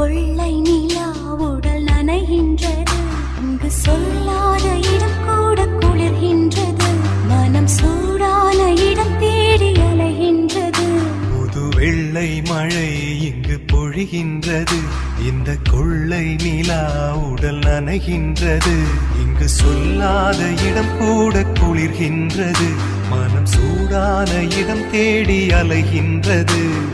கொள்ளை நிலா உடல் நனைகின்றது. இங்கு சொல்லாத இடம் கூட குளிர்கின்றது. மனம் சூடான இடம் தேடி அலைகின்றது. புது வெள்ளை மழை இங்கு பொழிகின்றது. இந்த கொள்ளை நிலா உடல் நனைகின்றது. இங்கு சொல்லாத இடம் கூட குளிர்கின்றது. மனம் சூடான இடம் தேடி அலைகின்றது.